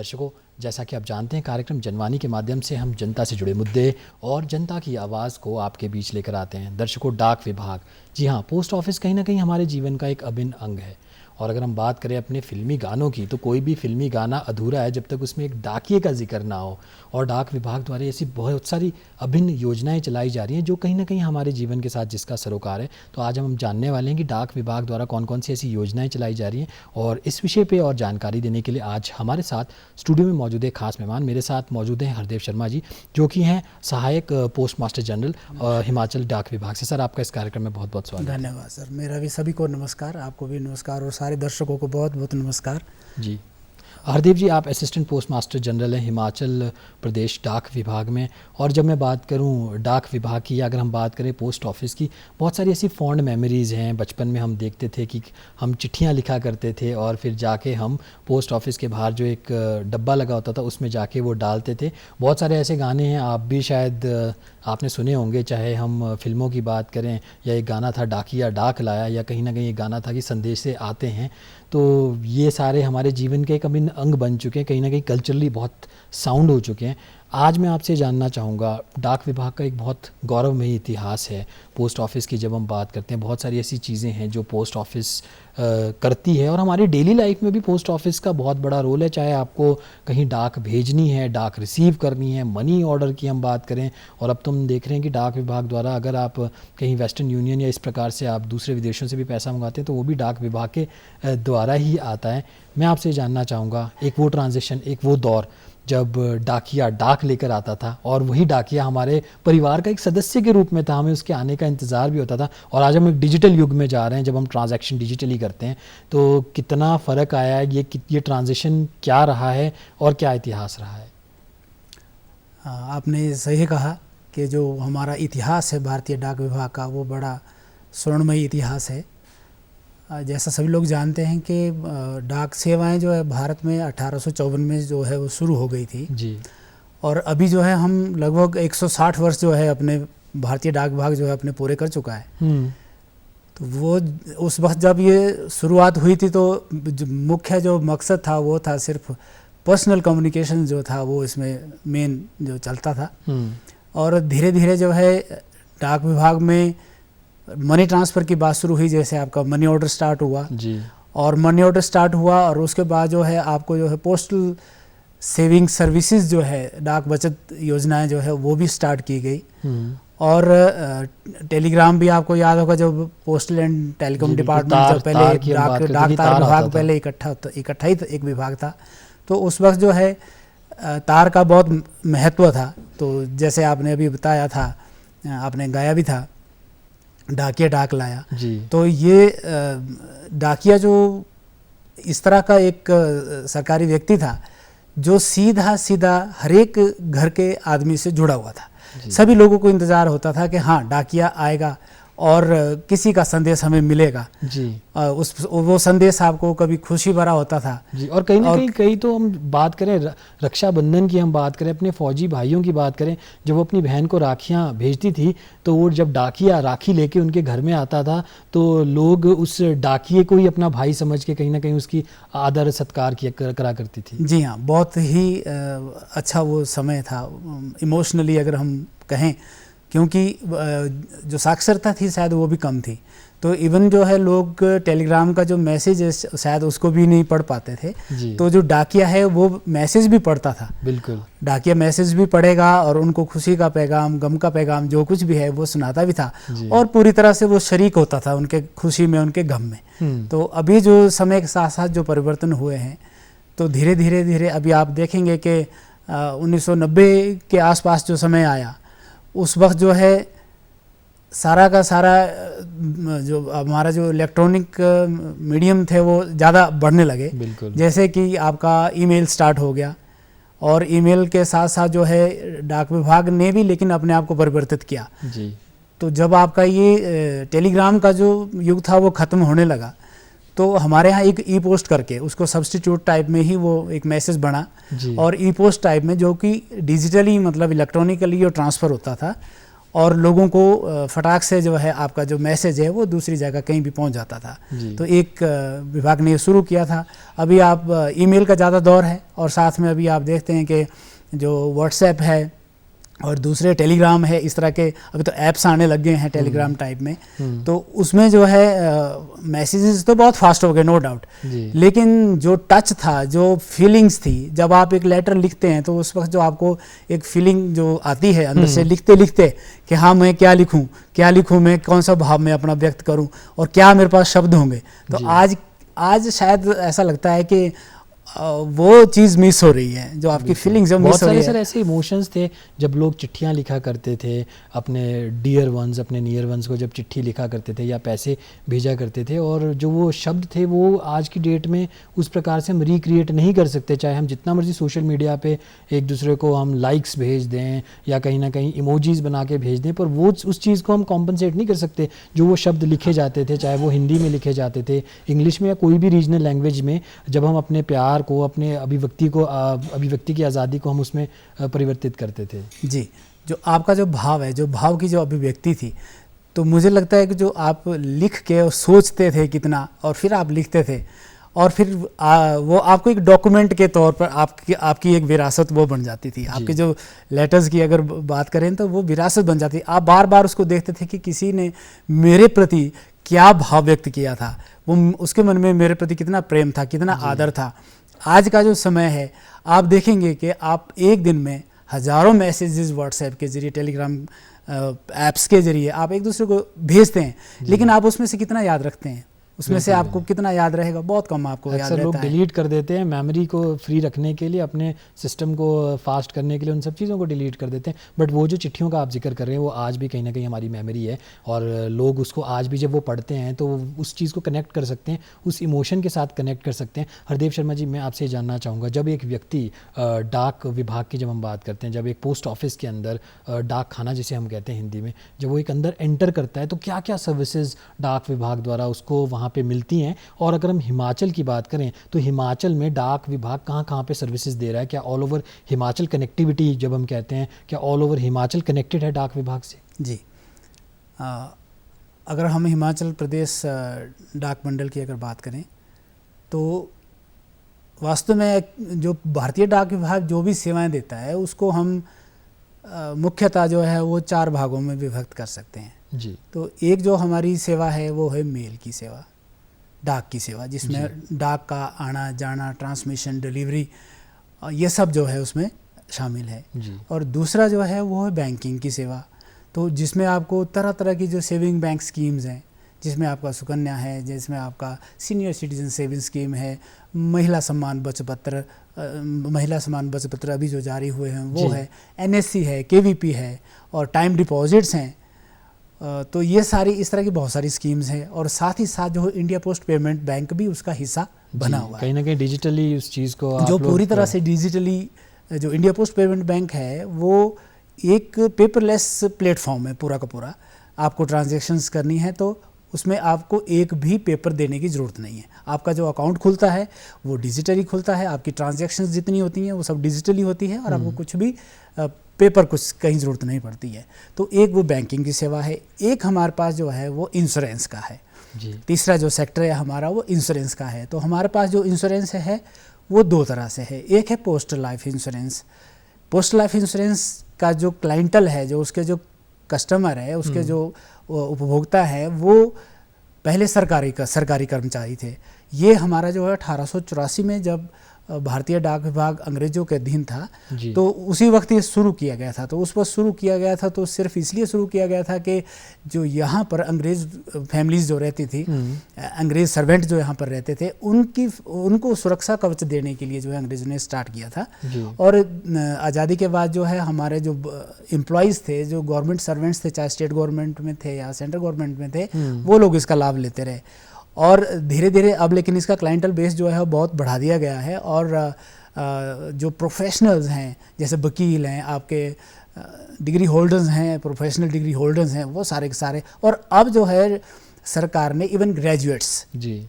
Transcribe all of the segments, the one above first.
दर्शकों, जैसा कि आप जानते हैं, कार्यक्रम जनवाणी के माध्यम से हम जनता से जुड़े मुद्दे और जनता की आवाज़ को आपके बीच लेकर आते हैं। दर्शकों, डाक विभाग, जी हाँ, पोस्ट ऑफिस कहीं ना कहीं हमारे जीवन का एक अभिन्न अंग है। और अगर हम बात करें अपने फिल्मी गानों की, तो कोई भी फिल्मी गाना अधूरा है जब तक उसमें एक डाकिए का जिक्र ना हो। और डाक विभाग द्वारा ऐसी बहुत सारी अभिन्न योजनाएं चलाई जा रही हैं जो कहीं ना कहीं हमारे जीवन के साथ जिसका सरोकार है। तो आज हम जानने वाले हैं कि डाक विभाग द्वारा कौन कौन सी ऐसी योजनाएं चलाई जा रही हैं, और इस विषय पे और जानकारी देने के लिए आज हमारे साथ स्टूडियो में मौजूद है खास मेहमान। मेरे साथ मौजूद हैं हरदेव शर्मा जी, जो कि हैं सहायक पोस्ट मास्टर जनरल हिमाचल डाक विभाग से। सर, आपका इस कार्यक्रम में बहुत बहुत स्वागत। धन्यवाद सर, मेरा भी सभी को नमस्कार, आपको भी नमस्कार और सारे दर्शकों को बहुत बहुत नमस्कार जी। हरदेव जी, आप असिस्टेंट पोस्ट मास्टर जनरल हैं हिमाचल प्रदेश डाक विभाग में। और जब मैं बात करूं डाक विभाग की, या अगर हम बात करें पोस्ट ऑफिस की, बहुत सारी ऐसी फॉन्ड मेमोरीज़ हैं। बचपन में हम देखते थे कि हम चिट्ठियां लिखा करते थे और फिर जाके हम पोस्ट ऑफिस के बाहर जो एक डब्बा लगा होता था उसमें जाके वो डालते थे। बहुत सारे ऐसे गाने हैं, आप भी शायद आपने सुने होंगे, चाहे हम फिल्मों की बात करें, या एक गाना था डाकिया डाक लाया, या कहीं ना कहीं एक गाना था कि संदेश से आते हैं। तो ये सारे हमारे जीवन के एक अभिन्न अंग बन चुके हैं, कहीं ना कहीं कल्चरली बहुत साउंड हो चुके हैं। आज मैं आपसे जानना चाहूँगा, डाक विभाग का एक बहुत गौरवमयी इतिहास है। पोस्ट ऑफिस की जब हम बात करते हैं, बहुत सारी ऐसी चीज़ें हैं जो पोस्ट ऑफिस करती है, और हमारी डेली लाइफ में भी पोस्ट ऑफिस का बहुत बड़ा रोल है। चाहे आपको कहीं डाक भेजनी है, डाक रिसीव करनी है, मनी ऑर्डर की हम बात करें, और अब तो हम देख रहे हैं कि डाक विभाग द्वारा अगर आप कहीं वेस्टर्न यूनियन या इस प्रकार से आप दूसरे विदेशों से भी पैसा मंगाते हैं तो वो भी डाक विभाग के द्वारा ही आता है। मैं आपसे जानना चाहूँगा, एक वो ट्रांजिशन, एक वो दौर जब डाकिया डाक लेकर आता था, और वही डाकिया हमारे परिवार का एक सदस्य के रूप में था, हमें उसके आने का इंतज़ार भी होता था। और आज हम एक डिजिटल युग में जा रहे हैं, जब हम ट्रांजैक्शन डिजिटली करते हैं, तो कितना फ़र्क आया है, ये ट्रांजिशन क्या रहा है और क्या इतिहास रहा है? आपने सही कहा कि जो हमारा इतिहास है भारतीय डाक विभाग का, वो बड़ा स्वर्णमयी इतिहास है। जैसा सभी लोग जानते हैं कि डाक सेवाएं जो है भारत में 1854 में जो है वो शुरू हो गई थी जी। और अभी जो है हम लगभग 160 वर्ष जो है अपने भारतीय डाक विभाग जो है अपने पूरे कर चुका है। तो वो उस वक्त जब ये शुरुआत हुई थी तो मुख्य जो मकसद था वो था सिर्फ पर्सनल कम्युनिकेशन जो था वो इसमें मेन जो चलता था। और धीरे धीरे जो है डाक विभाग में मनी ट्रांसफ़र की बात शुरू हुई, जैसे आपका मनी ऑर्डर स्टार्ट हुआ जी। और मनी ऑर्डर स्टार्ट हुआ और उसके बाद जो है आपको जो है पोस्टल सेविंग सर्विसेज जो है डाक बचत योजनाएं जो है वो भी स्टार्ट की गई। और टेलीग्राम भी आपको याद होगा, जब पोस्टल एंड टेलीकॉम डिपार्टमेंट जब पहले डाक तार विभाग पहले इकट्ठा ही एक विभाग था, तो उस वक्त जो है तार का बहुत महत्व था। तो जैसे आपने अभी बताया था, आपने गाया भी था, डाकिया डाक लाया जी। तो ये डाकिया जो इस तरह का एक सरकारी व्यक्ति था जो सीधा सीधा हर एक घर के आदमी से जुड़ा हुआ था। सभी लोगों को इंतज़ार होता था कि हाँ डाकिया आएगा और किसी का संदेश हमें मिलेगा जी। वो संदेश आपको कभी खुशी भरा होता था जी। और कहीं ना कहीं तो हम बात करें रक्षाबंधन की, हम बात करें अपने फौजी भाइयों की बात करें, जब वो अपनी बहन को राखियाँ भेजती थी तो वो जब डाकिया राखी लेके उनके घर में आता था तो लोग उस डाकिये को ही अपना भाई समझ के कहीं ना कहीं उसकी आदर सत्कार करा करती थी। जी हाँ, बहुत ही अच्छा वो समय था इमोशनली अगर हम कहें, क्योंकि जो साक्षरता थी शायद वो भी कम थी। तो इवन जो है लोग टेलीग्राम का जो मैसेज है शायद उसको भी नहीं पढ़ पाते थे जी। तो जो डाकिया है वो मैसेज भी पढ़ता था। बिल्कुल, डाकिया मैसेज भी पढ़ेगा और उनको खुशी का पैगाम, गम का पैगाम, जो कुछ भी है वो सुनाता भी था और पूरी तरह से वो शरीक होता था उनके खुशी में, उनके गम में। तो अभी जो समय के साथ साथ जो परिवर्तन हुए हैं, तो धीरे धीरे धीरे अभी आप देखेंगे कि 1990 के आसपास जो समय आया, उस वक्त जो है सारा का सारा जो हमारा जो इलेक्ट्रॉनिक मीडियम थे वो ज़्यादा बढ़ने लगे। जैसे कि आपका ईमेल स्टार्ट हो गया, और ईमेल के साथ साथ जो है डाक विभाग ने भी लेकिन अपने आप को परिवर्तित किया जी। तो जब आपका ये टेलीग्राम का जो युग था वो ख़त्म होने लगा, तो हमारे यहाँ एक ई पोस्ट करके उसको सब्स्टिट्यूट टाइप में ही वो एक मैसेज बना, और ई पोस्ट टाइप में जो कि डिजिटली मतलब इलेक्ट्रॉनिकली जो ट्रांसफ़र होता था, और लोगों को फटाक से जो है आपका जो मैसेज है वो दूसरी जगह कहीं भी पहुंच जाता था। तो एक विभाग ने ये शुरू किया था। अभी आप ईमेल का ज़्यादा दौर है और साथ में अभी आप देखते हैं कि जो व्हाट्सएप है और दूसरे टेलीग्राम है, इस तरह के अभी तो ऐप्स आने लग गए हैं टेलीग्राम टाइप में। तो उसमें जो है मैसेजेस तो बहुत फास्ट हो गए, नो डाउट, लेकिन जो टच था, जो फीलिंग्स थी, जब आप एक लेटर लिखते हैं तो उस वक्त जो आपको एक फीलिंग जो आती है अंदर से लिखते लिखते कि हाँ मैं क्या लिखूं, मैं कौन सा भाव में अपना व्यक्त करूं और क्या मेरे पास शब्द होंगे। तो आज शायद ऐसा लगता है कि वो चीज़ मिस हो रही है, जो आपकी फीलिंग्स जो मिस हो रही है। बहुत सारे ऐसे इमोशंस थे जब लोग चिट्ठियां लिखा करते थे अपने डियर वंस, अपने नियर वंस को, जब चिट्ठी लिखा करते थे या पैसे भेजा करते थे, और जो वो शब्द थे वो आज की डेट में उस प्रकार से हम रिक्रिएट नहीं कर सकते, चाहे हम जितना मर्जी सोशल मीडिया पे एक दूसरे को हम लाइक्स भेज दें या कहीं ना कहीं इमोजीज बना के भेज दें, पर वो उस चीज़ को हम कॉम्पनसेट नहीं कर सकते। जो वो शब्द लिखे जाते थे, चाहे वो हिंदी में लिखे जाते थे, इंग्लिश में या कोई भी रीजनल लैंग्वेज में, जब हम अपने प्यार को, अपने अभिव्यक्ति की आज़ादी को हम उसमें परिवर्तित करते थे। जी, जो आपका जो भाव है, जो भाव की जो अभिव्यक्ति थी, तो मुझे लगता है कि जो आप लिख के और सोचते थे कितना और फिर आप लिखते थे और फिर वो आपको एक डॉक्यूमेंट के तौर पर आपकी एक विरासत वो बन जाती थी। आपके जो लेटर्स की अगर बात करें तो वो विरासत बन जाती। आप बार बार उसको देखते थे कि किसी ने मेरे प्रति क्या भाव व्यक्त किया था, वो उसके मन में मेरे प्रति कितना प्रेम था, कितना आदर था। आज का जो समय है, आप देखेंगे कि आप एक दिन में हज़ारों मैसेजेस व्हाट्सएप के जरिए, टेलीग्राम ऐप्स के जरिए आप एक दूसरे को भेजते हैं, लेकिन आप उसमें से कितना याद रखते हैं? उसमें से आपको कितना याद रहेगा? बहुत कम आपको याद रहता है। लोग डिलीट कर देते हैं, मेमोरी को फ्री रखने के लिए, अपने सिस्टम को फास्ट करने के लिए उन सब चीज़ों को डिलीट कर देते हैं। बट वो जो चिट्ठियों का आप जिक्र कर रहे हैं वो आज भी कहीं ना कहीं हमारी मेमोरी है, और लोग उसको आज भी जब वो पढ़ते हैं तो उस चीज़ को कनेक्ट कर सकते हैं, उस इमोशन के साथ कनेक्ट कर सकते हैं। हरदेव शर्मा जी, मैं आपसे जानना चाहूँगा, जब एक व्यक्ति डाक विभाग की जब हम बात करते हैं, जब एक पोस्ट ऑफिस के अंदर डाक खाना जिसे हम कहते हैं हिंदी में, जब वो एक अंदर एंटर करता है तो क्या क्या सर्विसेज डाक विभाग द्वारा उसको वहाँ पे मिलती हैं? और अगर हम हिमाचल की बात करें तो हिमाचल में डाक विभाग कहाँ कहाँ पे सर्विसेज दे रहा है? क्या ऑल ओवर हिमाचल कनेक्टिविटी जब हम कहते हैं, क्या ऑल ओवर हिमाचल कनेक्टेड है डाक विभाग से? जी, अगर हम हिमाचल प्रदेश डाक मंडल की अगर बात करें तो वास्तव में जो भारतीय डाक विभाग जो भी सेवाएं देता है उसको हम मुख्यतः जो है वो 4 भागों में विभक्त कर सकते हैं। जी, तो एक जो हमारी सेवा है वो है मेल की सेवा, डाक की सेवा, जिसमें डाक का आना जाना, ट्रांसमिशन, डिलीवरी, ये सब जो है उसमें शामिल है। और दूसरा जो है वो है बैंकिंग की सेवा, तो जिसमें आपको तरह तरह की जो सेविंग बैंक स्कीम्स हैं, जिसमें आपका सुकन्या है, जिसमें आपका सीनियर सिटीजन सेविंग स्कीम है, महिला सम्मान बचत पत्र अभी जो जारी हुए हैं वो है, NSC है, KVP है और टाइम डिपॉजिट्स हैं। तो ये सारी इस तरह की बहुत सारी स्कीम्स हैं, और साथ ही साथ जो इंडिया पोस्ट पेमेंट बैंक भी उसका हिस्सा बना हुआ है। कहीं ना कहीं डिजिटली उस चीज़ को जो पूरी तरह से डिजिटली, जो इंडिया पोस्ट पेमेंट बैंक है वो एक पेपरलेस प्लेटफॉर्म है पूरा का पूरा। आपको ट्रांजैक्शंस करनी है तो उसमें आपको एक भी पेपर देने की ज़रूरत नहीं है। आपका जो अकाउंट खुलता है वो डिजिटली खुलता है, आपकी ट्रांजैक्शंस जितनी होती हैं वो सब डिजिटली होती है, और आपको कुछ भी पेपर कुछ कहीं ज़रूरत नहीं पड़ती है। तो एक वो बैंकिंग की सेवा है। एक हमारे पास जो है वो इंश्योरेंस का है। तीसरा जो सेक्टर है हमारा वो इंश्योरेंस का है। तो हमारे पास जो इंश्योरेंस है वो 2 तरह से है। एक है postal life insurance. Postal life insurance का जो क्लाइंटल है, जो उसके जो कस्टमर है, उसके जो उपभोक्ता है, वो पहले सरकारी कर्मचारी थे। ये हमारा जो है 1884 में जब भारतीय डाक विभाग अंग्रेजों के अधीन था तो उसी वक्त ये शुरू किया गया था। तो उस वक्त शुरू किया गया था तो सिर्फ इसलिए शुरू किया गया था कि जो यहाँ पर अंग्रेज फैमिलीज जो रहती थी, अंग्रेज सर्वेंट जो यहाँ पर रहते थे, उनको सुरक्षा कवच देने के लिए जो है अंग्रेजों ने स्टार्ट किया था। और आज़ादी के बाद जो है हमारे जो एम्प्लॉयज़ थे, जो गवर्नमेंट सर्वेंट्स थे, चाहे स्टेट गवर्नमेंट में थे या सेंट्रल गवर्नमेंट में थे, वो लोग इसका लाभ लेते रहे। और धीरे धीरे अब लेकिन इसका क्लाइंटल बेस जो है बहुत बढ़ा दिया गया है, और जो प्रोफेशनल्स हैं, जैसे वकील हैं, आपके डिग्री होल्डर्स हैं, प्रोफेशनल डिग्री होल्डर्स हैं, वो सारे के सारे, और अब जो है सरकार ने इवन ग्रेजुएट्स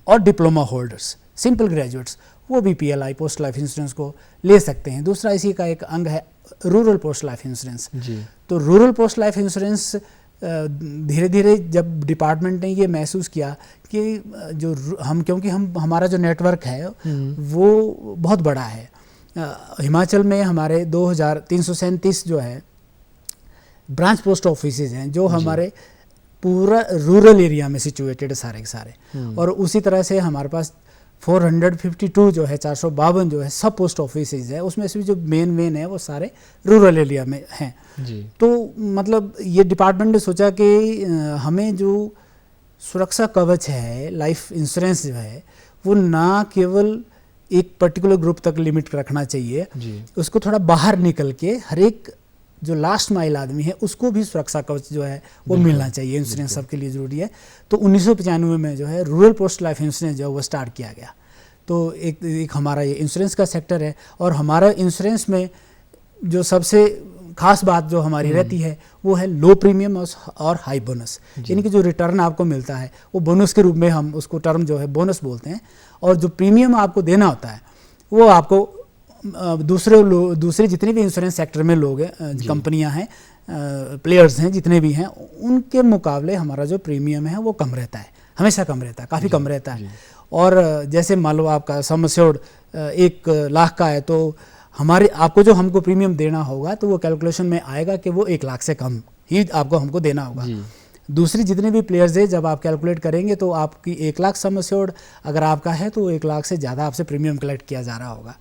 और डिप्लोमा होल्डर्स, सिंपल ग्रेजुएट्स, वो भी PLI पोस्ट लाइफ इंश्योरेंस को ले सकते हैं। दूसरा इसी का एक अंग है रूरल पोस्ट लाइफ इंश्योरेंस। तो रूरल पोस्ट लाइफ इंश्योरेंस धीरे धीरे जब डिपार्टमेंट ने ये महसूस किया कि जो क्योंकि हमारा जो नेटवर्क है वो बहुत बड़ा है। हिमाचल में हमारे 2337 जो है ब्रांच पोस्ट ऑफिसेज हैं जो हमारे पूरा रूरल एरिया में सिचुएटेड है सारे के सारे। और उसी तरह से हमारे पास 452 जो है 452 जो है सब पोस्ट ऑफिसेज है, उसमें से भी जो मेन है वो सारे रूरल एरिया में हैं जी। तो मतलब ये डिपार्टमेंट ने सोचा कि हमें जो सुरक्षा कवच है लाइफ इंश्योरेंस जो है वो ना केवल एक पर्टिकुलर ग्रुप तक लिमिट रखना चाहिए जी। उसको थोड़ा बाहर निकल के हर एक जो लास्ट माइल आदमी है उसको भी सुरक्षा कवच जो है वो मिलना चाहिए। इंश्योरेंस सबके लिए ज़रूरी है। तो 1995 में जो है रूरल पोस्ट लाइफ इंश्योरेंस जो है वो स्टार्ट किया गया। तो एक हमारा ये इंश्योरेंस का सेक्टर है। और हमारा इंश्योरेंस में जो सबसे खास बात जो हमारी रहती है वो है लो प्रीमियम और हाई बोनस, यानी कि जो रिटर्न आपको मिलता है वो बोनस के रूप में हम उसको टर्म जो है बोनस बोलते हैं। और जो प्रीमियम आपको देना होता है वो आपको दूसरे जितने भी इंश्योरेंस सेक्टर में लोग हैं, कंपनियां हैं, प्लेयर्स हैं, जितने भी हैं, उनके मुकाबले हमारा जो प्रीमियम है वो कम रहता है, हमेशा कम रहता है, काफ़ी कम रहता है। और जैसे मान लो आपका सम एश्योर्ड 1 लाख का है तो आपको जो हमको प्रीमियम देना होगा तो वो कैलकुलेशन में आएगा कि वो 1 लाख से कम ही आपको हमको देना होगा। दूसरी जितने भी प्लेयर्स है जब आप कैलकुलेट करेंगे तो आपकी 1 लाख सम एश्योर्ड अगर आपका है तो 1 लाख से ज़्यादा आपसे प्रीमियम कलेक्ट किया जा रहा होगा।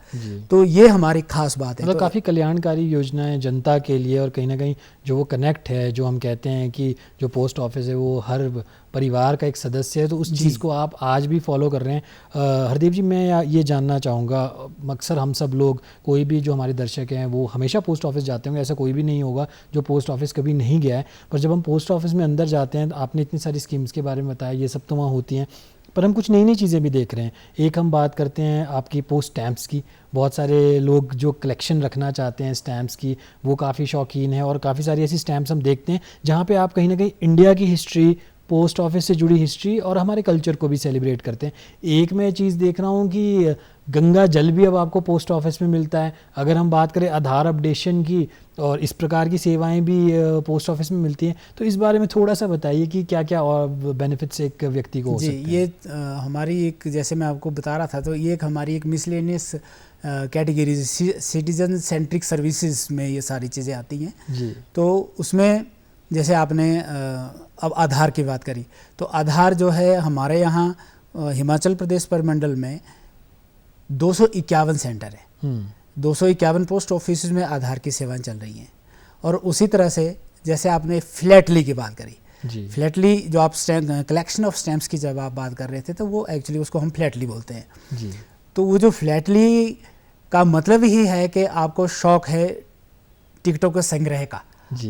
तो ये हमारी खास बात है। मतलब काफ़ी कल्याणकारी योजनाएं जनता के लिए, और कहीं ना कहीं जो वो कनेक्ट है, जो हम कहते हैं कि जो पोस्ट ऑफिस है वो हर परिवार का एक सदस्य है, तो उस चीज़ को आप आज भी फॉलो कर रहे हैं। हरदीप जी, मैं ये जानना चाहूँगा, अक्सर हम सब लोग, कोई भी जो हमारे दर्शक हैं वो हमेशा पोस्ट ऑफिस जाते होंगे, ऐसा कोई भी नहीं होगा जो पोस्ट ऑफिस कभी नहीं गया है। पर जब हम पोस्ट ऑफिस में अंदर जाते हैं, आपने इतनी सारी स्कीम्स के बारे में बताया, ये सब तो वहाँ होती हैं, पर हम कुछ नई नई चीज़ें भी देख रहे हैं। एक हम बात करते हैं आपकी पोस्ट स्टैम्प्स की। बहुत सारे लोग जो कलेक्शन रखना चाहते हैं स्टैम्प्स की वो काफ़ी शौकीन है, और काफ़ी सारी ऐसी स्टैम्प्स हम देखते हैं जहाँ पे आप कहीं ना कहीं इंडिया की हिस्ट्री, पोस्ट ऑफिस से जुड़ी हिस्ट्री और हमारे कल्चर को भी सेलिब्रेट करते हैं। एक मैं चीज़ देख रहा हूँ कि गंगा जल भी अब आपको पोस्ट ऑफिस में मिलता है। अगर हम बात करें आधार अपडेशन की, और इस प्रकार की सेवाएं भी पोस्ट ऑफिस में मिलती हैं, तो इस बारे में थोड़ा सा बताइए कि क्या क्या और बेनिफिट्स एक व्यक्ति को हो सकते हैं। ये हमारी एक, जैसे मैं आपको बता रहा था, तो ये एक हमारी एक miscellaneous category citizen centric services में ये सारी चीज़ें आती हैं जी। तो उसमें जैसे आपने अब आधार की बात करी, तो आधार जो है हमारे यहाँ हिमाचल प्रदेश परिमंडल में 251 सेंटर है, 251 पोस्ट ऑफिस में आधार की सेवाएं चल रही हैं। और उसी तरह से जैसे आपने फ्लैटली की बात करी, फ्लैटली जो आप कलेक्शन ऑफ स्टैम्प्स की जब आप बात कर रहे थे, तो वो एक्चुअली उसको हम फ्लैटली बोलते हैं जी। तो वो जो फ्लैटली का मतलब ही है कि आपको शौक है टिकटों के संग्रह का,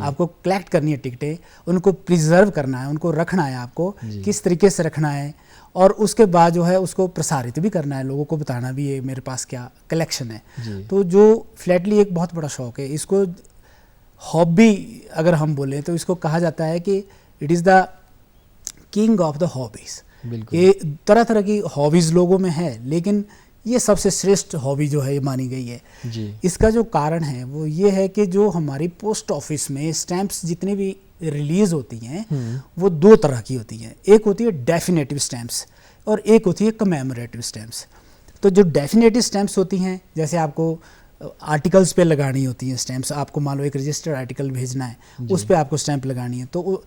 आपको कलेक्ट करनी है टिकटें, उनको प्रिजर्व करना है, उनको रखना है, आपको किस तरीके से रखना है, और उसके बाद जो है उसको प्रसारित भी करना है, लोगों को बताना भी है मेरे पास क्या कलेक्शन है। तो जो फ्लैटली एक बहुत बड़ा शौक है, इसको हॉबी अगर हम बोलें तो इसको कहा जाता है कि it is the king of the hobbies. ये तरह तरह की हॉबीज़ लोगों में है, लेकिन ये सबसे श्रेष्ठ हॉबी जो है ये मानी गई है जी। इसका जो कारण है वो ये है कि जो हमारी पोस्ट ऑफिस में स्टैम्प्स जितनी भी रिलीज होती हैं वो 2 तरह की होती हैं। एक होती है डेफिनेटिव स्टैम्प्स और एक होती है कमेमोरेटिव स्टैम्प्स। तो जो डेफिनेटिव स्टैम्प्स होती हैं, जैसे आपको आर्टिकल्स पे लगानी होती हैं स्टैम्प्स, आपको मान लो एक रजिस्टर्ड आर्टिकल भेजना है, उस पर आपको स्टैम्प लगानी है, तो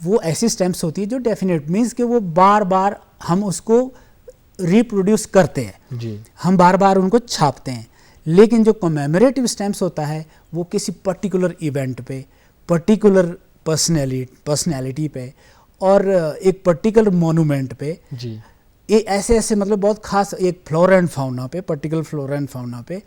वो ऐसी स्टैम्प्स होती है जो डेफिनेट मीन्स कि वो बार बार हम उसको रिप्रोड्यूस करते हैं जी। हम बार बार उनको छापते हैं। लेकिन जो कमेमोरेटिव स्टैम्प्स होता है वो किसी पर्टिकुलर इवेंट पे, पर्टिकुलर पर्सनैलिटी पे और एक पर्टिकुलर मोनूमेंट पे जी। ये ऐसे मतलब बहुत खास एक फ्लोरा एंड फाउना पे, पर्टिकुलर फ्लोरा एंड फाउना पे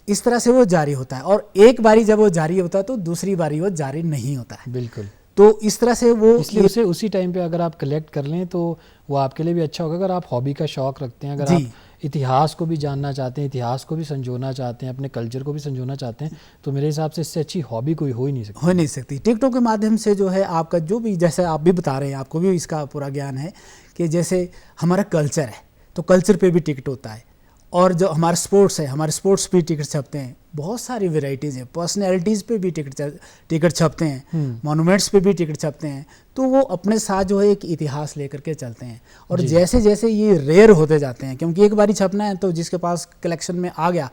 इस तरह से वो जारी होता है। और एक बारी जब वो जारी होता है तो दूसरी बारी वो जारी नहीं होता है। बिल्कुल। तो इस तरह से वो, इसलिए उसे उसी टाइम पे अगर आप कलेक्ट कर लें तो वो आपके लिए भी अच्छा होगा। अगर आप हॉबी का शौक रखते हैं, अगर आप इतिहास को भी जानना चाहते हैं, इतिहास को भी संजोना चाहते हैं, अपने कल्चर को भी संजोना चाहते हैं, तो मेरे हिसाब से इससे अच्छी हॉबी कोई हो ही नहीं सकती। टिकटॉक के माध्यम से जो है आपका जो भी, जैसे आप भी बता रहे हैं, आपको भी इसका पूरा ज्ञान है कि जैसे हमारा कल्चर है तो कल्चर पे भी टिकट होता है, और जो हमारे स्पोर्ट्स है, हमारे स्पोर्ट्स पे टिकट छपते हैं, बहुत सारी वेराइटीज़ हैं, पर्सनैलिटीज़ पे भी टिकट छपते हैं, मॉन्यूमेंट्स पे भी टिकट छपते हैं। तो वो अपने साथ जो है एक इतिहास लेकर के चलते हैं। और जैसे जैसे ये रेयर होते जाते हैं, क्योंकि एक बारी छपना है तो जिसके पास कलेक्शन में आ गया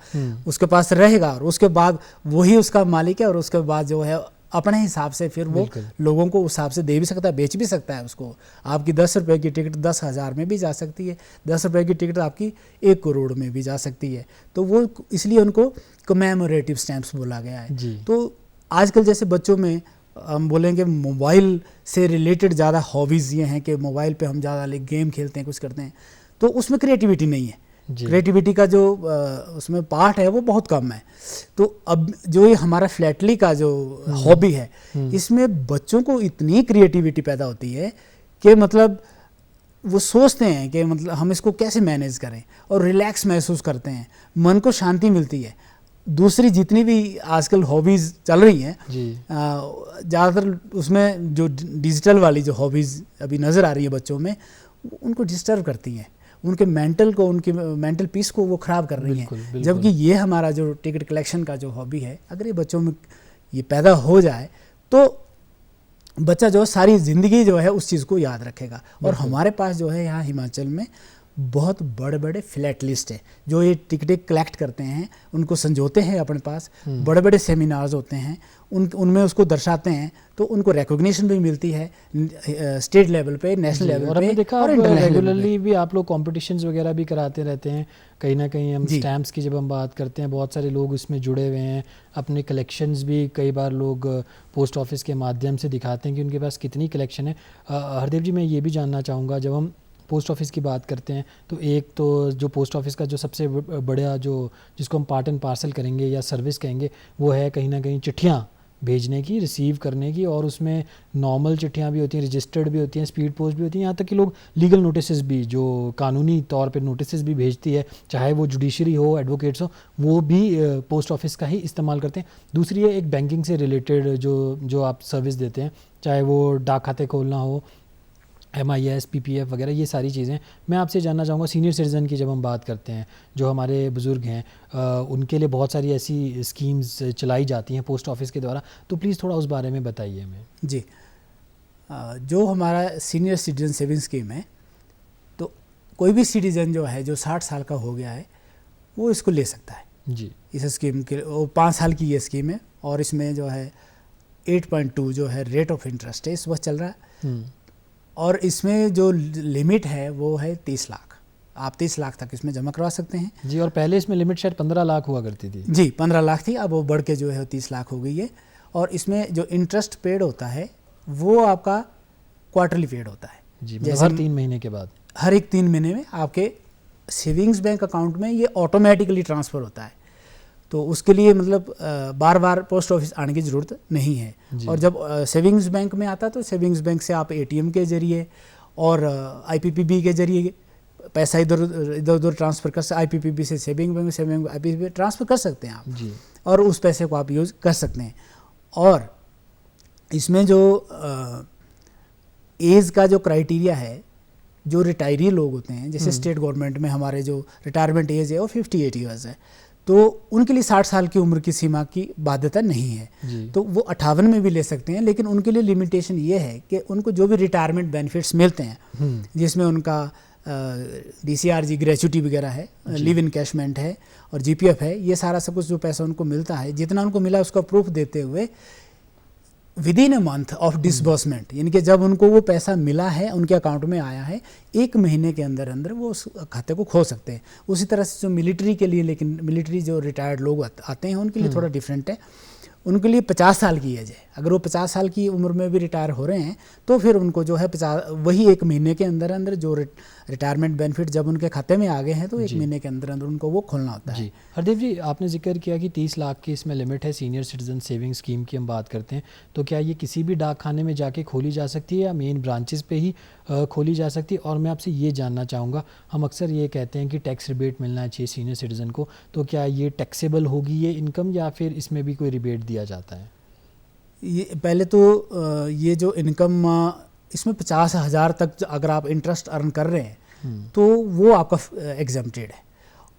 उसके पास रहेगा, और उसके बाद वही उसका मालिक है, और उसके बाद जो है अपने हिसाब से फिर वो लोगों को उस हिसाब से दे भी सकता है, बेच भी सकता है उसको। आपकी 10 रुपये की टिकट 10,000 में भी जा सकती है, 10 रुपये की टिकट आपकी 1 करोड़ में भी जा सकती है। तो वो इसलिए उनको कमेमोरेटिव स्टैंप्स बोला गया है। तो आजकल जैसे बच्चों में हम बोलेंगे मोबाइल से रिलेटेड ज़्यादा हॉबीज़ ये हैं कि मोबाइल पे हम ज़्यादा गेम खेलते हैं, कुछ करते हैं, तो उसमें क्रिएटिविटी नहीं है। क्रिएटिविटी का जो उसमें पार्ट है वो बहुत कम है। तो अब जो ये हमारा फ्लैटली का जो हॉबी है, इसमें बच्चों को इतनी क्रिएटिविटी पैदा होती है कि मतलब वो सोचते हैं कि मतलब हम इसको कैसे मैनेज करें, और रिलैक्स महसूस करते हैं, मन को शांति मिलती है। दूसरी जितनी भी आजकल हॉबीज़ चल रही हैं, ज़्यादातर उसमें जो डिजिटल वाली जो हॉबीज़ अभी नज़र आ रही है बच्चों में, उनको डिस्टर्ब करती हैं, उनके मेंटल को, उनके मेंटल पीस को वो ख़राब कर रही हैं। जबकि ये हमारा जो टिकट कलेक्शन का जो हॉबी है, अगर ये बच्चों में ये पैदा हो जाए तो बच्चा जो सारी ज़िंदगी जो है उस चीज़ को याद रखेगा। और हमारे पास जो है यहाँ हिमाचल में बहुत बड़े बड़े फ्लैट लिस्ट है जो ये टिकटें कलेक्ट करते हैं, उनको संजोते हैं अपने पास। बड़े बड़े सेमिनार्स होते हैं, उनमें उसको दर्शाते हैं, तो उनको रिकॉग्निशन भी मिलती है स्टेट लेवल पे, नेशनल लेवल पे। और हमने देखा रेगुलरली भी आप लोग कॉम्पिटिशन्स वगैरह भी कराते रहते हैं। कहीं ना कहीं हम स्टैम्प्स की जब हम बात करते हैं, बहुत सारे लोग इसमें जुड़े हुए हैं। अपने कलेक्शंस भी कई बार लोग पोस्ट ऑफिस के माध्यम से दिखाते हैं कि उनके पास कितनी कलेक्शन है। हरदेव जी, मैं ये भी जानना चाहूँगा, जब हम पोस्ट ऑफिस की बात करते हैं तो एक तो जो पोस्ट ऑफिस का जो सबसे बड़ा जो जिसको हम पार्ट एंड पार्सल करेंगे या सर्विस कहेंगे, वो है कहीं ना कहीं चिट्ठियाँ भेजने की, रिसीव करने की। और उसमें नॉर्मल चिट्ठियाँ भी होती हैं, रजिस्टर्ड भी होती हैं, स्पीड पोस्ट भी होती हैं, यहाँ तक कि लोग लीगल नोटिस भी, जो कानूनी तौर पे नोटिस भी भेजती है, चाहे वो जुडिशरी हो, एडवोकेट्स हो, वो भी पोस्ट ऑफिस का ही इस्तेमाल करते हैं। दूसरी है एक बैंकिंग से रिलेटेड जो आप सर्विस देते हैं, चाहे वो डाक खाते खोलना हो, MIS, PPF वगैरह, ये सारी चीज़ें। मैं आपसे जानना चाहूँगा, सीनियर सिटीज़न की जब हम बात करते हैं, जो हमारे बुज़ुर्ग हैं, उनके लिए बहुत सारी ऐसी स्कीम्स चलाई जाती हैं पोस्ट ऑफिस के द्वारा, तो प्लीज़ थोड़ा उस बारे में बताइए हमें। जी, जो हमारा सीनियर सिटीज़न सेविंग स्कीम है, तो कोई भी सिटीज़न जो है जो 60 साल का हो गया है वो इसको ले सकता है जी। इस स्कीम के 5 साल की ये स्कीम है, और इसमें जो है 8.2 जो है रेट ऑफ इंटरेस्ट है, इस वक्त चल रहा है। और इसमें जो लिमिट है वो है 30 लाख। आप 30 लाख तक इसमें जमा करवा सकते हैं जी। और पहले इसमें लिमिट शायद 15 लाख हुआ करती थी जी, 15 लाख थी, अब वो बढ़ के जो है 30 लाख हो गई है। और इसमें जो इंटरेस्ट पेड होता है वो आपका क्वार्टरली पेड होता है जी, मतलब हर 3 महीने के बाद, हर एक 3 महीने में आपके सेविंग्स बैंक अकाउंट में ये ऑटोमेटिकली ट्रांसफ़र होता है। तो उसके लिए मतलब बार बार पोस्ट ऑफिस आने की ज़रूरत नहीं है। और जब सेविंग्स बैंक में आता है तो सेविंग्स बैंक से आप ATM के ज़रिए और IPPB के ज़रिए पैसा इधर उधर ट्रांसफ़र कर सकते। IPPB से saving bank, saving IPPB transfer कर सकते हैं आप जी। और उस पैसे को आप यूज़ कर सकते हैं। और इसमें जो एज का जो क्राइटेरिया है, जो रिटायरी लोग होते हैं, जैसे स्टेट गवर्नमेंट में हमारे जो रिटायरमेंट एज है वो 58 ईयर्स है, तो उनके लिए 60 साल की उम्र की सीमा की बाध्यता नहीं है। तो वो 58 में भी ले सकते हैं, लेकिन उनके लिए लिमिटेशन ये है कि उनको जो भी रिटायरमेंट बेनिफिट्स मिलते हैं, जिसमें उनका DCRG ग्रेचुटी वगैरह है, लिव इनकैशमेंट है और GPF है, ये सारा सब कुछ जो पैसा उनको मिलता है, जितना उनको मिला उसका प्रूफ देते हुए with in a month of disbursement, यानी कि जब उनको वो पैसा मिला है, उनके अकाउंट में आया है, 1 महीने के अंदर अंदर वो उस खाते को खोल सकते हैं। उसी तरह से जो मिलिट्री के लिए, लेकिन मिलिट्री जो रिटायर्ड लोग आते हैं उनके लिए थोड़ा डिफरेंट है। उनके लिए 50 साल की एज है, अगर वो 50 साल की उम्र में भी रिटायर हो रहे हैं तो फिर उनको जो है 50 वही 1 महीने के अंदर अंदर जो रिटायरमेंट बेनिफिट जब उनके खाते में आ गए हैं तो 1 महीने के अंदर अंदर उनको वो खोलना होता है। हरदेव जी, आपने जिक्र किया कि 30 लाख की इसमें लिमिट है, सीनियर सिटीजन सेविंग स्कीम की हम बात करते हैं, तो क्या ये किसी भी डाक खाने में जाके खोली जा सकती है या मेन ब्रांचेस पे ही खोली जा सकती है? और मैं आपसे ये जानना चाहूँगा, हम अक्सर ये कहते हैं कि टैक्स रिबेट मिलना चाहिए सीनियर सिटीज़न को, तो क्या ये टैक्सेबल होगी ये इनकम, या फिर इसमें भी कोई रिबेट दिया जाता है? ये पहले तो ये जो इनकम इसमें 50,000 तक अगर आप इंटरेस्ट अर्न कर रहे हैं तो वो आपका एग्जम्प्टेड है।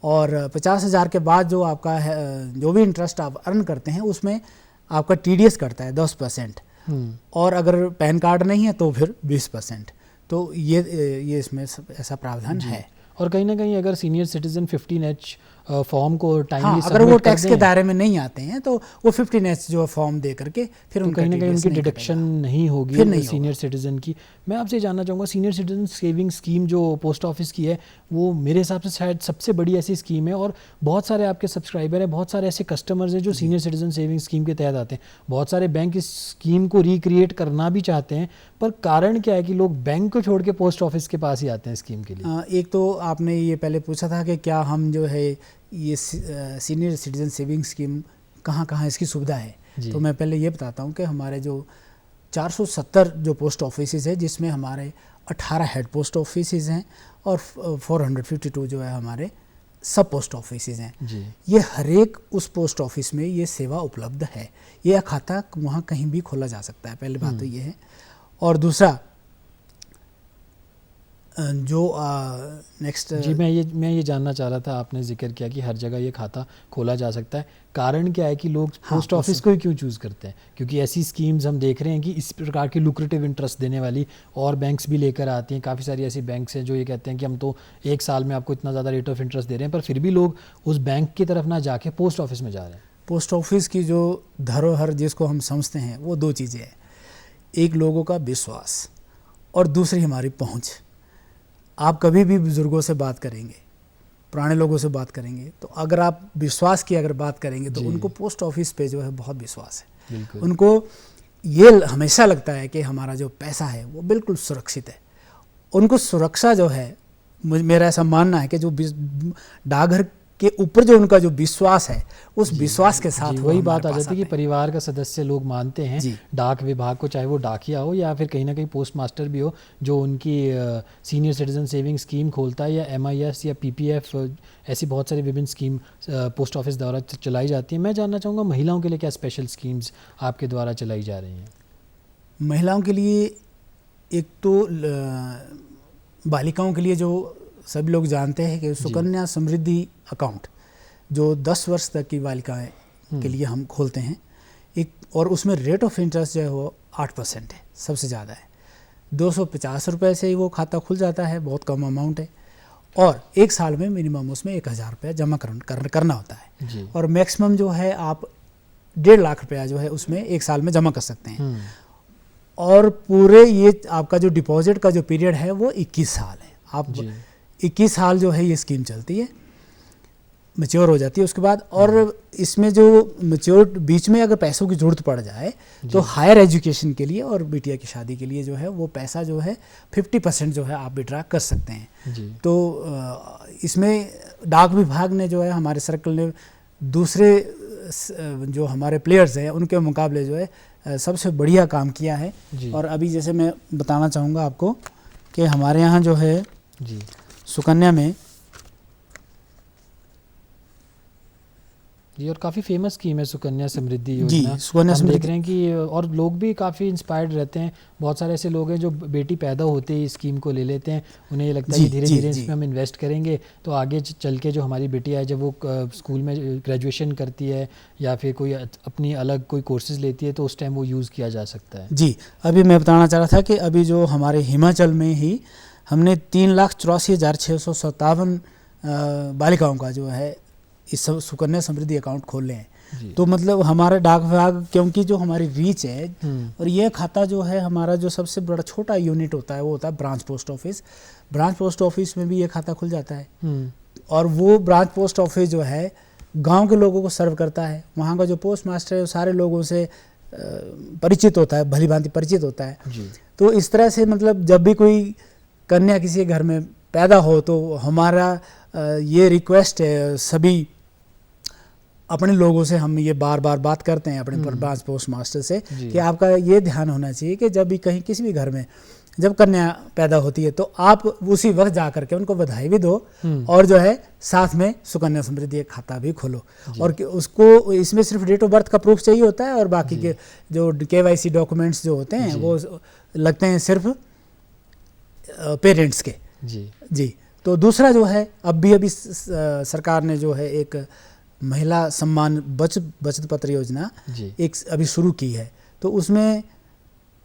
और 50,000 के बाद जो आपका है, जो भी इंटरेस्ट आप अर्न करते हैं उसमें आपका TDS करता है 10%, और अगर पैन कार्ड नहीं है तो फिर 20%। तो ये इसमें ऐसा प्रावधान है। और कहीं ना कहीं अगर सीनियर सिटीजन 15H फॉर्म को टाइमली अगर वो टैक्स के दायरे में नहीं आते हैं तो वो 15H जो फॉर्म दे करके फिर तो कहीं ना कहीं उनकी डिडक्शन नहीं होगी सीनियर सिटीजन की। मैं आपसे जानना चाहूँगा, सीनियर सिटीजन सेविंग स्कीम जो पोस्ट ऑफिस की है वो मेरे हिसाब से शायद सबसे बड़ी ऐसी स्कीम है, और बहुत सारे आपके सब्सक्राइबर हैं, बहुत सारे ऐसे कस्टमर्स हैं जो सीनियर सिटीजन सेविंग स्कीम के तहत आते हैं। बहुत सारे बैंक इस स्कीम को रिक्रिएट करना भी चाहते हैं, पर कारण क्या है कि लोग बैंक को छोड़ के पोस्ट ऑफिस के पास ही आते हैं स्कीम के लिए? एक तो आपने ये पहले पूछा था कि क्या हम जो है ये सीनियर सिटीजन सेविंग स्कीम कहाँ कहाँ इसकी सुविधा है, तो मैं पहले ये बताता हूँ कि हमारे जो 470 जो पोस्ट ऑफिस है, जिसमें हमारे 18 हेड पोस्ट ऑफिस हैं और 452 जो है हमारे सब पोस्ट ऑफिस हैं। ये हर एक उस पोस्ट ऑफिस में ये सेवा उपलब्ध है। ये खाता वहाँ कहीं भी खोला जा सकता है, पहली बात तो ये है। और दूसरा जो नेक्स्ट जी मैं ये जानना चाह रहा था, आपने जिक्र किया कि हर जगह ये खाता खोला जा सकता है, कारण क्या है कि लोग पोस्ट ऑफिस को ही क्यों चूज़ करते हैं? क्योंकि ऐसी स्कीम्स हम देख रहे हैं कि इस प्रकार की लुक्रेटिव इंटरेस्ट देने वाली और बैंक्स भी लेकर आती हैं। काफ़ी सारी ऐसी बैंक्स हैं जो ये कहते हैं कि हम तो 1 साल में आपको इतना ज़्यादा रेट ऑफ इंटरेस्ट दे रहे हैं, पर फिर भी लोग उस बैंक की तरफ ना जाके पोस्ट ऑफिस में जा रहे हैं। पोस्ट ऑफिस की जो धरोहर जिसको हम समझते हैं वो 2 चीज़ें हैं, एक लोगों का विश्वास और दूसरी हमारी पहुँच। आप कभी भी बुजुर्गों से बात करेंगे, पुराने लोगों से बात करेंगे, तो अगर आप विश्वास की अगर बात करेंगे तो उनको पोस्ट ऑफिस पे जो है बहुत विश्वास है। उनको ये हमेशा लगता है कि हमारा जो पैसा है वो बिल्कुल सुरक्षित है। उनको सुरक्षा जो है, मेरा ऐसा मानना है कि जो डाकघर के ऊपर जो उनका जो विश्वास है, उस विश्वास के साथ वही बात आ जाती है कि परिवार का सदस्य लोग मानते हैं डाक विभाग को, चाहे वो डाकिया हो या फिर कहीं ना कहीं पोस्ट मास्टर भी हो, जो उनकी सीनियर सिटीजन सेविंग स्कीम खोलता है, या MIS या PPF, ऐसी बहुत सारी विभिन्न स्कीम पोस्ट ऑफिस द्वारा चलाई जाती है। मैं जानना चाहूँगा महिलाओं के लिए क्या स्पेशल स्कीम्स आपके द्वारा चलाई जा रही हैं? महिलाओं के लिए एक तो बालिकाओं के लिए जो सभी लोग जानते हैं कि सुकन्या समृद्धि अकाउंट जो 10 वर्ष तक की बालिकाएं के लिए हम खोलते हैं, एक, और उसमें रेट ऑफ इंटरेस्ट जो है वो 8% है, सबसे ज़्यादा है। 250 रुपये से ही वो खाता खुल जाता है, बहुत कम अमाउंट है, और 1 साल में मिनिमम उसमें 1000 रुपया जमा करना होता है, और मैक्सिमम जो है आप 1.5 लाख रुपया जो है उसमें 1 साल में जमा कर सकते हैं। और पूरे ये आपका जो डिपॉजिट का जो पीरियड है वो 21 साल है। आप 21 साल जो है ये स्कीम चलती है, मैच्योर हो जाती है उसके बाद। और इसमें जो मैच्योर बीच में अगर पैसों की ज़रूरत पड़ जाए तो हायर एजुकेशन के लिए और बिटिया की शादी के लिए जो है वो पैसा जो है 50% जो है आप विड्रा कर सकते हैं। तो इसमें डाक विभाग ने जो है, हमारे सर्कल ने दूसरे जो हमारे प्लेयर्स हैं उनके मुकाबले जो है सबसे बढ़िया काम किया है। और अभी जैसे मैं बताना चाहूँगा आपको कि हमारे यहाँ जो है सुकन्या में जी, और काफ़ी फेमस स्कीम है सुकन्या समृद्धि योजना। सुकन्या समृद्धि देख रहे हैं कि और लोग भी काफ़ी इंस्पायर्ड रहते हैं। बहुत सारे ऐसे लोग हैं जो बेटी पैदा होते ही स्कीम को ले लेते हैं, उन्हें ये लगता है कि धीरे धीरे इसमें हम इन्वेस्ट करेंगे तो आगे चल के जो हमारी बेटियाँ है जब वो स्कूल में ग्रेजुएशन करती है या फिर कोई अपनी अलग कोई कोर्सेज लेती है तो उस टाइम वो यूज़ किया जा सकता है। जी, अभी मैं बताना चाह रहा था कि अभी जो हमारे हिमाचल में ही हमने 3,84,657 बालिकाओं का जो है इस सुकन्या समृद्धि अकाउंट खोले हैं। तो मतलब हमारा डाक विभाग, क्योंकि जो हमारी रीच है, और ये खाता जो है हमारा जो सबसे बड़ा छोटा यूनिट होता है वो होता है branch post office. Branch post office में भी ये खाता खुल जाता है, और वो ब्रांच पोस्ट ऑफिस जो है गांव के लोगों को सर्व करता है। वहाँ का जो पोस्ट मास्टर है वो सारे लोगों से परिचित होता है, भली भांति परिचित होता है। तो इस तरह से मतलब जब भी कोई कन्या किसी घर में पैदा हो तो हमारा ये रिक्वेस्ट है सभी अपने लोगों से, हम ये बार बार बात करते हैं अपने ब्रांच पोस्ट मास्टर से कि आपका ये ध्यान होना चाहिए कि जब भी कहीं किसी भी घर में जब कन्या पैदा होती है तो आप उसी वक्त जा करके उनको बधाई भी दो, और जो है साथ में सुकन्या समृद्धि खाता भी खोलो। और उसको इसमें सिर्फ डेट ऑफ बर्थ का प्रूफ चाहिए होता है, और बाकी के जो KYC डॉक्यूमेंट्स जो होते हैं वो लगते हैं सिर्फ पेरेंट्स के। जी, तो दूसरा जो है अभी सरकार ने जो है एक महिला सम्मान बचत पत्र योजना एक अभी शुरू की है। तो उसमें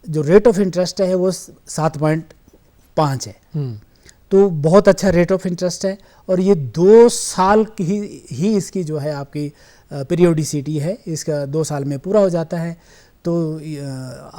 जो रेट ऑफ इंटरेस्ट है वो 7.5 है। तो बहुत अच्छा रेट ऑफ इंटरेस्ट है और ये 2 साल की ही इसकी जो है आपकी पीरियोडिसिटी है, इसका 2 साल में पूरा हो जाता है। तो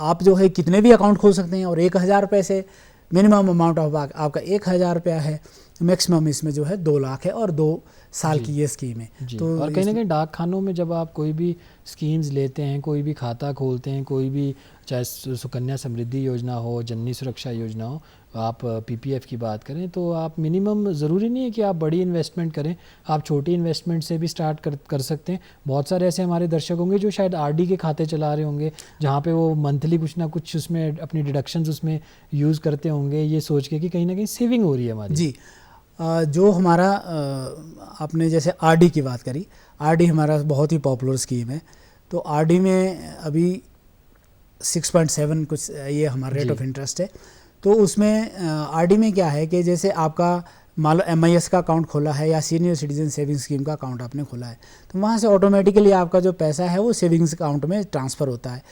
आप जो है कितने भी अकाउंट खोल सकते हैं और 1,000 रुपये से मिनिमम अमाउंट ऑफ आपका 1,000 रुपया है, मैक्सिमम इसमें जो है 2 लाख है और 2 साल की ये स्कीम है। तो और कहीं ना कहीं डाक खानों में जब आप कोई भी स्कीम्स लेते हैं, कोई भी खाता खोलते हैं, कोई भी चाहे सुकन्या समृद्धि योजना हो, जननी सुरक्षा योजना हो, आप पीपीएफ की बात करें, तो आप मिनिमम ज़रूरी नहीं है कि आप बड़ी इन्वेस्टमेंट करें, आप छोटी इन्वेस्टमेंट से भी स्टार्ट कर सकते हैं। बहुत सारे ऐसे हमारे दर्शक होंगे जो शायद आरडी के खाते चला रहे होंगे, जहाँ पे वो मंथली कुछ ना कुछ उसमें अपनी डिडक्शंस उसमें यूज़ करते होंगे, ये सोच के कि कहीं ना कहीं सेविंग हो रही है हमारी। जी, जो हमारा आपने जैसे आरडी की बात करी, आरडी हमारा बहुत ही पॉपुलर स्कीम है। तो आरडी में अभी 6.7 कुछ ये हमारा रेट ऑफ इंटरेस्ट है। तो उसमें आरडी में क्या है कि जैसे आपका मान लो MIS का अकाउंट खोला है या सीनियर सिटीजन सेविंग स्कीम का अकाउंट आपने खोला है, तो वहाँ से ऑटोमेटिकली आपका जो पैसा है वो सेविंग्स अकाउंट में ट्रांसफ़र होता है।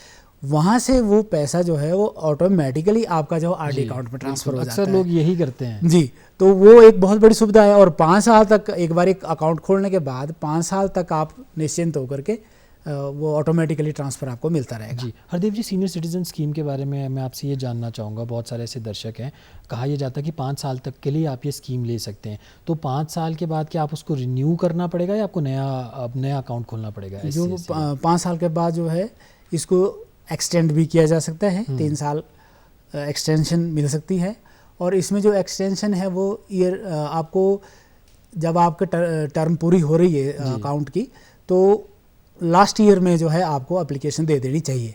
वहाँ से वो पैसा जो है वो ऑटोमेटिकली आपका जो आरडी अकाउंट में ट्रांसफ़र हो जाता है। अक्सर लोग यही करते हैं जी। तो वो एक बहुत बड़ी सुविधा है और 5 साल तक, एक बार एक अकाउंट खोलने के बाद 5 साल तक आप निश्चिंत होकर के वो ऑटोमेटिकली ट्रांसफ़र आपको मिलता रहेगा। जी हरदेव जी, सीनियर सिटीजन स्कीम के बारे में मैं आपसे ये जानना चाहूँगा। बहुत सारे ऐसे दर्शक हैं, कहा यह जाता है कि 5 साल तक के लिए आप ये स्कीम ले सकते हैं, तो 5 साल के बाद क्या आप उसको रिन्यू करना पड़ेगा या आपको नया अकाउंट खोलना पड़ेगा? जो 5 साल के बाद जो है इसको एक्सटेंड भी किया जा सकता है, 3 साल एक्सटेंशन मिल सकती है। और इसमें जो एक्सटेंशन है वो ईयर आपको जब आपके टर्म पूरी हो रही है अकाउंट की, तो लास्ट ईयर में जो है आपको एप्लीकेशन दे देनी चाहिए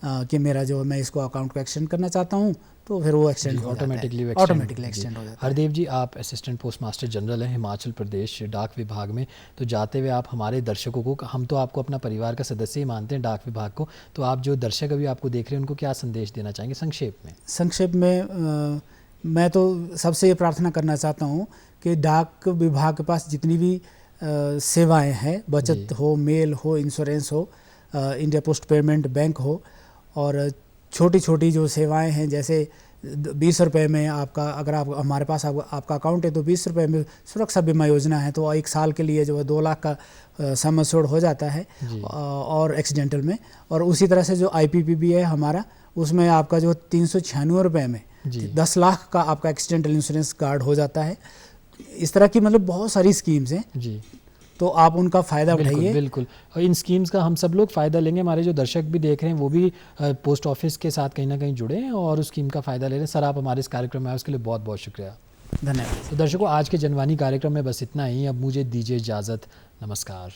कि मेरा जो मैं इसको अकाउंट को एक्सटेंड करना चाहता हूँ, तो फिर वो एक्सटेंड ऑटोमेटिकली एक्सटेंड हो जाता है। हरदेव जी, आप असिस्टेंट पोस्ट मास्टर जनरल हैं हिमाचल प्रदेश डाक विभाग में। तो जाते हुए आप हमारे दर्शकों को, हम तो आपको अपना परिवार का सदस्य ही मानते हैं डाक विभाग को, तो आप जो दर्शक अभी आपको देख रहे हैं उनको क्या संदेश देना चाहेंगे संक्षेप में? संक्षेप में मैं तो सबसे ये प्रार्थना करना चाहता हूँ कि डाक विभाग के पास जितनी भी सेवाएं हैं, बचत हो, मेल हो, इंश्योरेंस हो, इंडिया पोस्ट पेमेंट बैंक हो, और छोटी छोटी जो सेवाएं हैं जैसे 20 रुपये में आपका, अगर आप हमारे पास आपका अकाउंट है तो 20 रुपये में सुरक्षा बीमा योजना है, तो 1 साल के लिए जो है 2 लाख का सम एश्योर्ड हो जाता है और एक्सीडेंटल में। और उसी तरह से जो IPPB है हमारा, उसमें आपका जो 396 रुपये में 10 लाख का आपका एक्सीडेंटल इंश्योरेंस कार्ड हो जाता है। इस तरह की मतलब बहुत सारी स्कीम्स हैं जी, तो आप उनका फ़ायदा उठाइए। बिल्कुल, और इन स्कीम्स का हम सब लोग फ़ायदा लेंगे। हमारे जो दर्शक भी देख रहे हैं वो भी पोस्ट ऑफिस के साथ कहीं ना कहीं जुड़े हैं और उस स्कीम का फ़ायदा ले रहे हैं। सर, आप हमारे इस कार्यक्रम में आए उसके लिए बहुत बहुत शुक्रिया, धन्यवाद। तो दर्शकों, आज के जनवाणी कार्यक्रम में बस इतना ही। अब मुझे दीजिए इजाज़त, नमस्कार।